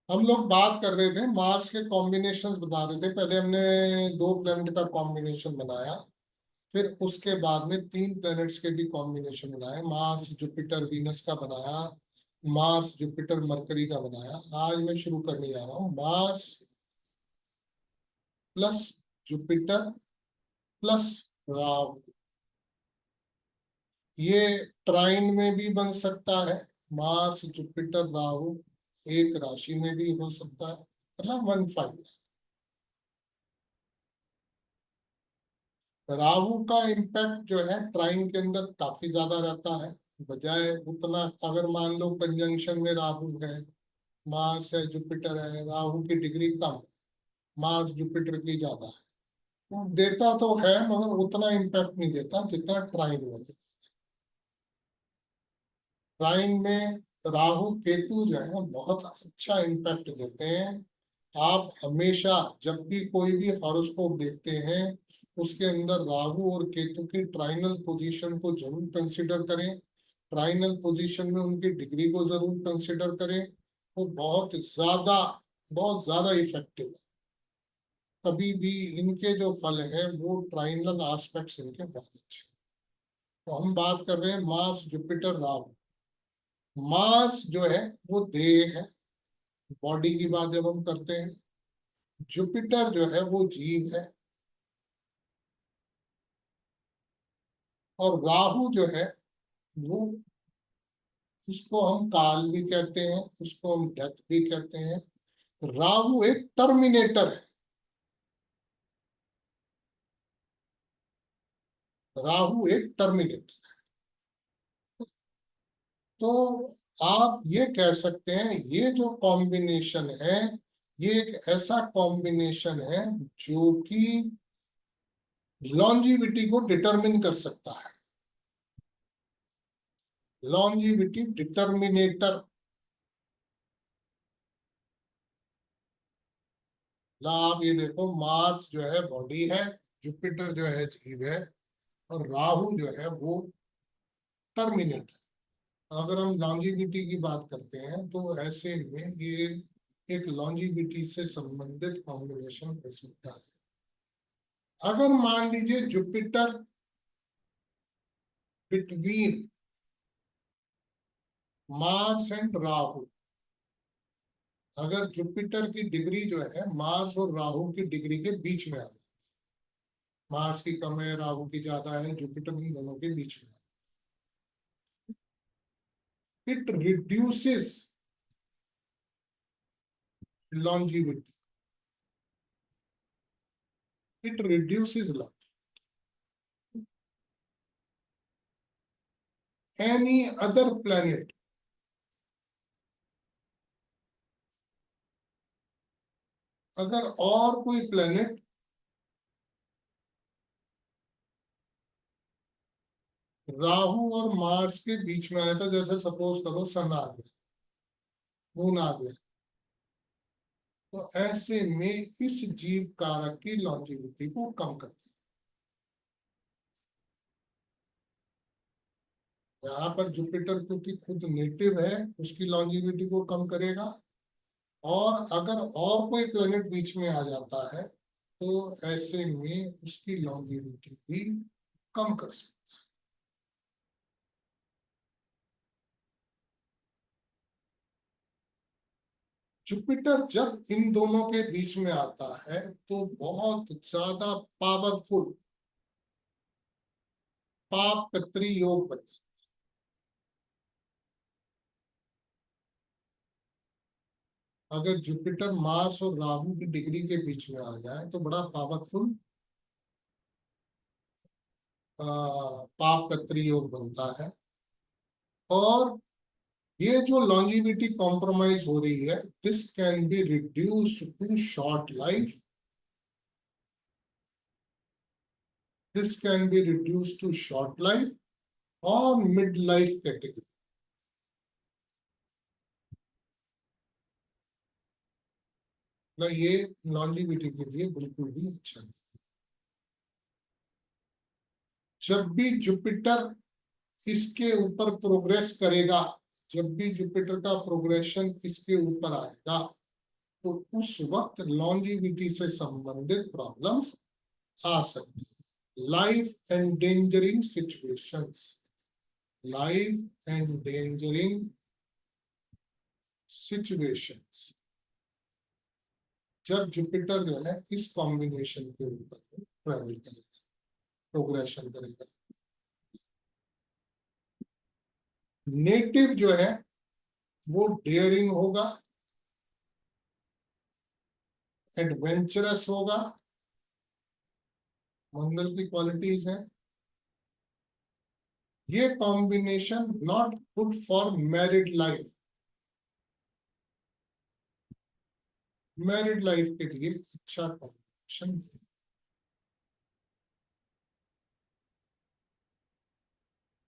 हम लोग बात कर रहे थे मार्स के कॉम्बिनेशन बता रहे थे। पहले हमने दो प्लेनेट का कॉम्बिनेशन बनाया, फिर उसके बाद में तीन प्लैनेट्स के भी कॉम्बिनेशन बनाए। मार्स जुपिटर वीनस का बनाया, मार्स जुपिटर मरकरी का बनाया। आज मैं शुरू करने जा रहा हूँ Mars plus Jupiter plus Rahu. ये ट्राइन में भी बन सकता है। मार्स जुपिटर राहु एक राशि में भी हो सकता है, मतलब 1/5। राहु का इम्पैक्ट जो है ट्राइन के अंदर काफी ज्यादा रहता है। बजाय उतना, अगर मान लो कंजंक्शन में राहु है, मार्स है, जुपिटर है, राहु की डिग्री कम है, मार्स जुपिटर की ज्यादा है, तो देता तो है मगर उतना इम्पैक्ट नहीं देता जितना ट्राइन में देता। ट्राइन में राहु केतु जो है बहुत अच्छा इम्पैक्ट देते हैं। आप हमेशा जब भी कोई भी हॉरोस्कोप देखते हैं उसके अंदर राहु और केतु की ट्राइनल पोजीशन को जरूर कंसिडर करें। ट्राइनल पोजीशन में उनकी डिग्री को जरूर कंसिडर करें। वो बहुत ज्यादा इफेक्टिव है। कभी भी इनके जो फल हैं वो ट्राइनल एस्पेक्ट्स इनके बहुत अच्छे हैं। तो हम बात कर रहे हैं मार्स जुपिटर राहु। मार्स जो है वो देह है, बॉडी की बात जब हम करते हैं। जुपिटर जो है वो जीव है, और राहु जो है वो, इसको हम काल भी कहते हैं, उसको हम डेथ भी कहते हैं। राहु एक टर्मिनेटर है। राहु एक टर्मिनेटर है। तो आप ये कह सकते हैं ये जो कॉम्बिनेशन है, ये एक ऐसा कॉम्बिनेशन है जो कि लॉन्जिविटी को डिटरमिन कर सकता है। लॉन्जिविटी डिटर्मिनेटर। ला आप ये देखो, मार्स जो है बॉडी है, जुपिटर जो है जीव है, और राहु जो है वो टर्मिनेटर। अगर हम लॉन्जिविटी की बात करते हैं तो ऐसे में ये एक लॉन्जिविटी से संबंधित कॉम्बिनेशन हो सकता है। अगर मान लीजिए Jupiter between Mars and Rahu, अगर जुपिटर की डिग्री जो है मार्स और राहु की डिग्री के बीच में आ जाए, मार्स की कम है, राहु की ज्यादा है, जुपिटर इन दोनों के बीच में, it reduces longevity. It reduces longevity. Any other planet, अगर और कोई प्लेनेट राहु और मार्स के बीच में आया था, जैसे सपोज करो सन आ गया, मून आ गया, तो ऐसे में इस जीव कारक की लॉन्जिविटी को कम करते हैं। यहाँ पर जुपिटर क्योंकि खुद नेटिव है, उसकी लॉन्जिविटी को कम करेगा। और अगर और कोई प्लेनेट बीच में आ जाता है तो ऐसे में उसकी लॉन्जिविटी भी कम कर सकते। जुपिटर जब इन दोनों के बीच में आता है तो बहुत ज्यादा पावरफुल पाप पितृ योग बनता है। अगर जुपिटर मार्स और राहु की डिग्री के बीच में आ जाए तो बड़ा पावरफुल पाप पितृ योग बनता है। और ये जो लॉन्जिविटी कॉम्प्रोमाइज हो रही है, this can be reduced to short life, this can be reduced to short life और मिड लाइफ कैटेगरी। ना ये लॉन्जिविटी के लिए बिल्कुल भी अच्छा नहीं। जब भी जुपिटर इसके ऊपर प्रोग्रेस करेगा, जब भी जुपिटर का प्रोग्रेशन इसके ऊपर आएगा, तो उस वक्त लॉन्जिविटी से संबंधित प्रॉब्लम्स आ सकती है। Life endangering situations, life endangering situations, जब जुपिटर जो है इस कॉम्बिनेशन के ऊपर ट्रेवल करेगा, प्रोग्रेशन करेगा। नेटिव जो है वो डेयरिंग होगा, एडवेंचरस होगा, मंगल की क्वालिटीज है। ये combination not good for married life, married life के लिए अच्छा कॉम्बिनेशन नहीं।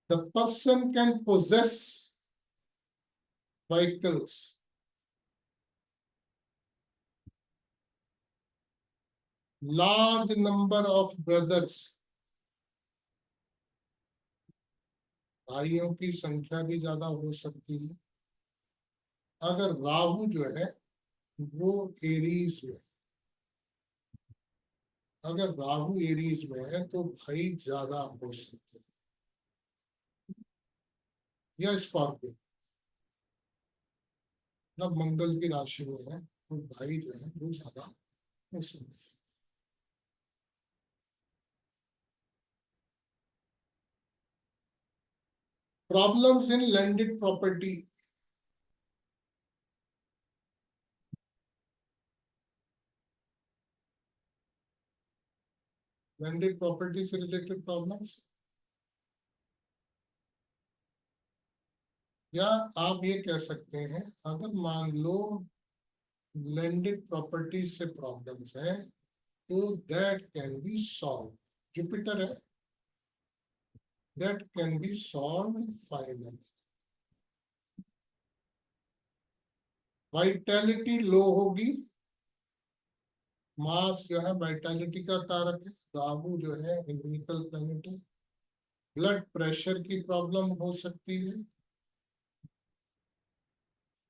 The person can possess vehicles, large number of brothers, भाइयों की संख्या भी ज्यादा हो सकती है। अगर राहु जो है वो एरीज में, अगर राहु एरीज में है तो भाई ज्यादा हो सकते हैं, या स्कॉर्पियो, मतलब मंगल की राशि में है तो भाई जो है वो ज्यादा हो सकते हैं। Problems in landed property, landed property से रिलेटेड प्रॉब्लम्स, या आप ये कह सकते हैं अगर मान लो लैंडेड प्रॉपर्टी से प्रॉब्लम्स है तो that can be solve, Jupiter है, that can be solve finally. Vitality low होगी, मार्स जो है वाइटैलिटी का कारक है, राहु जो है इनमिकल प्लैनेट है। ब्लड प्रेशर की प्रॉब्लम हो सकती है,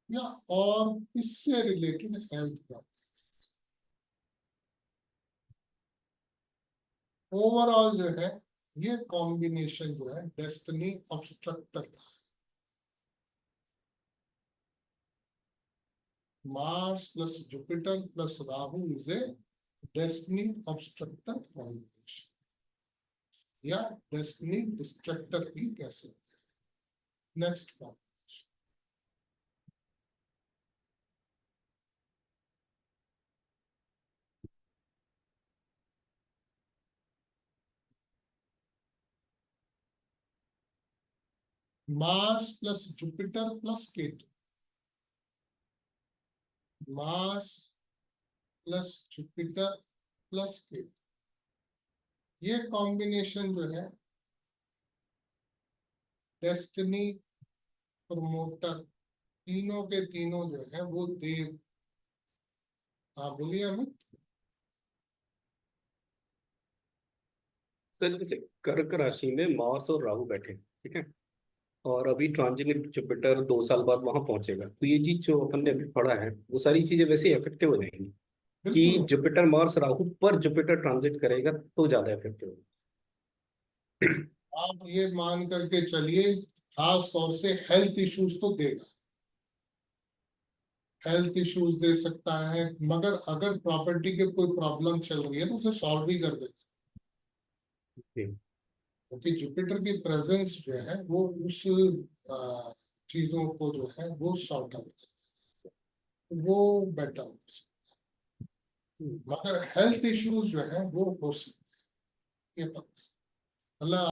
या और इससे रिलेटेड हेल्थ प्रॉब्लम। ओवरऑल जो है ये कॉम्बिनेशन जो है डेस्टिनी ऑब्स्ट्रक्टर का है। Mars plus Jupiter plus Rahu is a destiny obstructor combination, या डेस्टिनी डिस्ट्रक्टर भी कह सकते हैं। Next combination Mars plus Jupiter plus Ketu, Mars plus Jupiter plus Ketu, ये कॉम्बिनेशन जो है डेस्टिनी प्रमोटर, तीनों के तीनों जो है वो देव। हाँ बोलिए अमित। सर जैसे कर्क राशि में मार्स और राहु बैठे, ठीक है, और अभी ट्रांजिट जुपिटर 2 साल बाद वहां पहुंचेगा, तो ये चीज जो अपन ने अभी पढ़ा है वो सारी चीजें वैसे इफेक्टिव हो जाएंगी कि बिल्कुल, जुपिटर मार्स राहु पर जुपिटर ट्रांजिट करेगा तो ज्यादा इफेक्टिव होगा। आप ये मान करके चलिए खास तौर से हेल्थ इश्यूज तो देगा, हेल्थ इश्यूज दे सकता है, मगर अगर प्रॉपर्टी के कोई प्रॉब्लम चल रही है तो उसे सॉल्व भी कर देगा, क्योंकि जुपिटर की प्रेजेंस जो है वो उस चीजों को जो है वो सॉर्ट आउट करता है, वो बेटर हो सकता है। मगर हेल्थ इश्यूज जो है वो हो सकते हैं, ये पक्का। मतलब